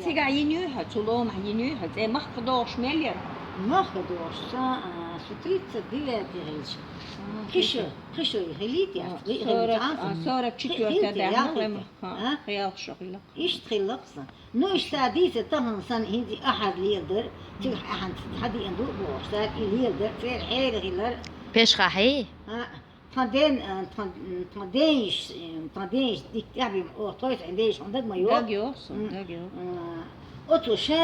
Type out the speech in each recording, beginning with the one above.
Tiga jinuha, tulom jinuha, ze mag gedoos meljer. Mag gedoos, sutrica diletirij. Kişo gelit ya. Sonra çıkıyor da hanglem. Hayal şokla. İş trilaksan. No işte diyse tamam sen hindi ahad lider. Tüh ahad hadi indu bu. Sen lider fer hayırlar. Peşkahi. تنديش ديك تعبي طويت عنديش عندك ما يوم داقيو أطو شا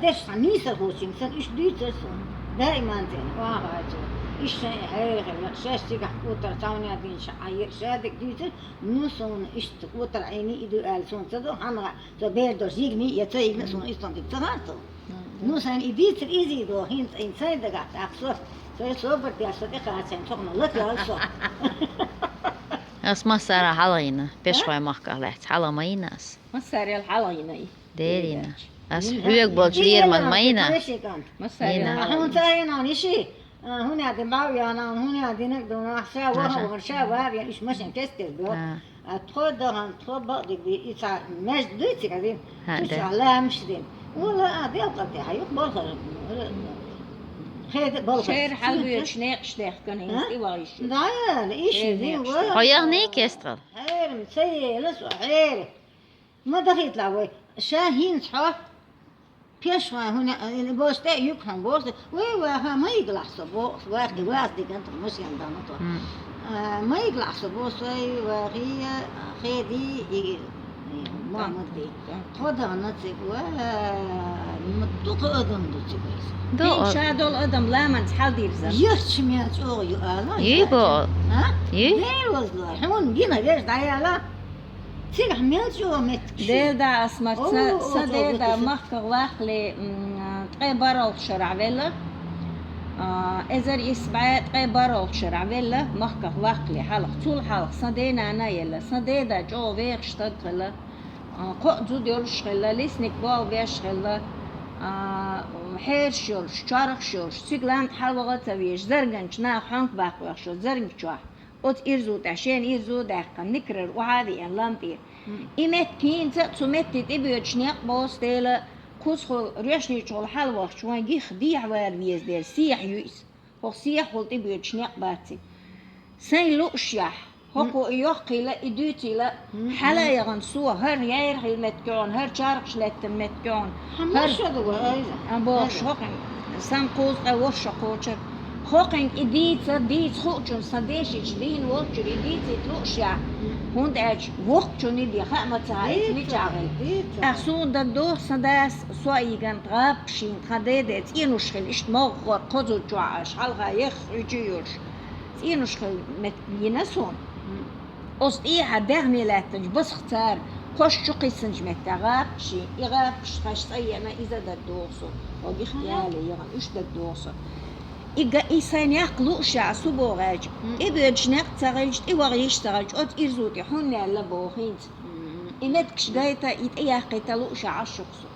درس عميسة هوشي مثلا إيش ديترسون دائما زين واحد إيش هاي شاش تيجي قطر تاوني هذين شعير شادك ديتر نوصون إيش قطر عيني إدو ألسون تدو حنا تبير دوزيك مي يتيجي نسون إيش تنديك تغانتو نوصون إديتر إيزي دو هين إنسان دقات أقصر صوبر دي أصدقائي عشان تقنا لك يا أصلا As masara halayna. Peşkay mahkalet. Halamaynas. مساري الحلايني. Derina. As büyük bolçliyer man mayna. مساري هون تاينا نشي هنا دي باويانا هنا دي نقدر نحشا وها ورشا وها يعني إيش ماشي كستر دو تخود دهان تخود بعضك دي إيش مش دوتي كذي تشع لا مش دين ولا دي أطلع حيوك بالخر شير حلوة شنيق شنيق كان ينسي وايش. لا إيش دي Hayır ne kestral? حير مسيء لسه حير ما دخلت لعوي شاهين صح بيشوا هنا بوسته يكهم بوسته وها ما يقلع صبوس واحد واحد كانت مش عندنا تو ما يقلع صبوس وهي خدي ما مدي خدها نتسيب مدوق أدم دوتسيبس دين شادول أدم لا من تحل دير زم. يرشميات أو يقالا يبو. ها؟ يي. غير والله حون جينا ليش دعيالا تيجي حميات شو متكشي ديل دا اسمر صديل دا مخك واخلي تقي شرع فيلا ازر يسبع تقي شرع فيلا مخك واخلي حلق طول حلق صدينا انا يلا صديدا جو فيغ شتغلا قعدو ديولش خلا لسنك باو بيش خلا حير شورش شارخ شورش سيغلان حلوغة تبيش زرغنش نا حنك باقوخ شو زرغنش شوح ot irzut عشان irzut دقن نكرر وعادي ان لامبير إمت كين تمت تبيوش نيق باس ديلا كوسخو ريشني شغل حلوة شوان جيخ ديع واربيز ديل سيح يويس هو سيح ولت تبيوش نيق باتي سين لوشيح هو يوقي لا إدوتي لا حلا يغنسوا هر ياير هي متكون هر شارقش لت متكون هر شو دوا أيضا أبوش هوكن سام قوز أوش قوشر هوكن إديت ديت خوشون صديشش دين وقتر إديت تلوشيا هوند أج وقتون إدي خامة تعيد نجعل أخسون دا دو صداس سوايغان غابشين خديدت إنوشخل إشت مغور قدو جوعش حلقا يخرجيوش إنوشخل ينسون أصد إيها دهمي لاتنج بس اختار خوش شقي سنج متغابشي إغابش خاش أيانا إذا دا دوسو وقي خيالي يغن إش دا دوسو إيسان يقلو شع سبوغاج إبيج نقتغيج إوغيش تغيج أت إرزوتي حنا لبوخينت إمتكش دايتا إتأياقيتا لو شع الشخصو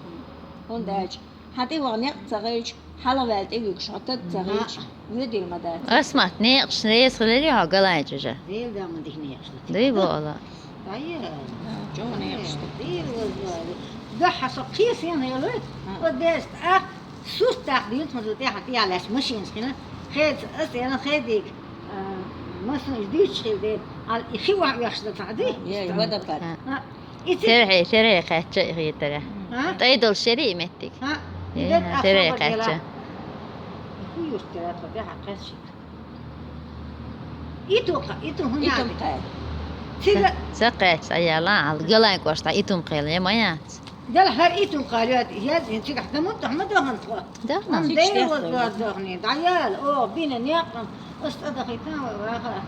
هنداج حتى إوغ نقتغيج حلوالت إيوكش عطت تغيج ودي المدات Asmat ne qışnayız xilali ha qalaycıca. ديل دا من دهني يخشت Dey bu ala. طيب جوني يخشت ديل والله ده حسب قيس هنا يلوت ودست سوست تقديم تمزوتي حتى على ماشين هنا خيد أنا خيدك مثلا جديد شيء ده على يخوع يخشت تعدي يا ودا بات Terhe qaçça ixiyətərə. Taydol şeri metdik. Terhe qaçça. هو يشتري طبيعة قاسية إيتو هنا إيتم قال تيجا Saqaç ayalan al qalay qoşta itum qılya mayat. ده الحر إيتو قالوا يا تيجا حتى ما دهن فوق Dağna. هم داير وزارني دعيال أو بينا نيقن أستاذ خيتان وراها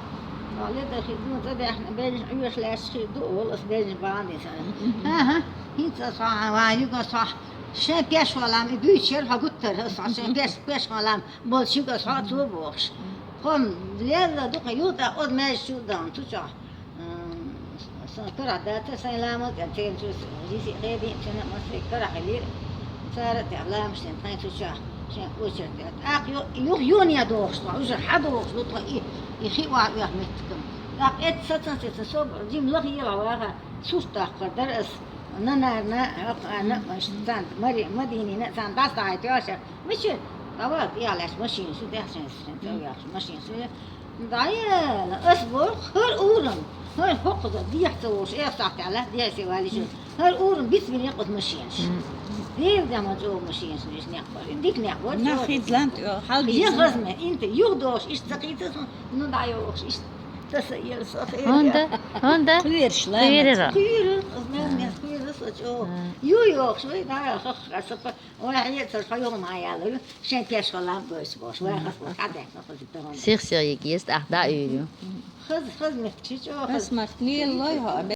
قالت خدمة تدا إحنا بين عيوش لا يسخدوا والله بين بعضي سنة ها هيك صح وعيوك صح شن بيش ولام بيشير حقتر صح شن بيش ولام بول شو صح تو بوش هم ليلا دوك يوتا أود ما شو دان تشا كرة داتا سلامة كنتين شو جيسي غيبي شنا مصري كرة حلير صارت إعلام شن تين تشا شن وشر يو يونيا دوخش وشر حدوخش لطا يخي ويحمتكم لقيت ستن صوب جيم لغي يلعواها سوستا قدر نانا أنا مش تان مري مدينة نتان داس تاعي تياشة مش طبعا يالاش ماشين شو ده عشان تسوي ماشين شو ضايع أصبر هر أورم هر فقط دي يحتوش إيه صعت على دي سوالي شو هر أورم بسم الله قد ماشينش دي ده ما جو ماشينش مش نقبل ديك نقبل ناخذ لانت حلقي يا غزمة أنت يغدوش إيش تقيت نضايعوش إيش تسير صخير هوندا خيرش لا خيرة خير أزمان خير صجو يو شوي ده خخ أسف ولا هي تصير يوم معايا له شن تيش خلام بس باش وين خص كده ناخذ التمام سيخ سيخ يكيست أحدا أيو خذ مفتشي اسمع لي الله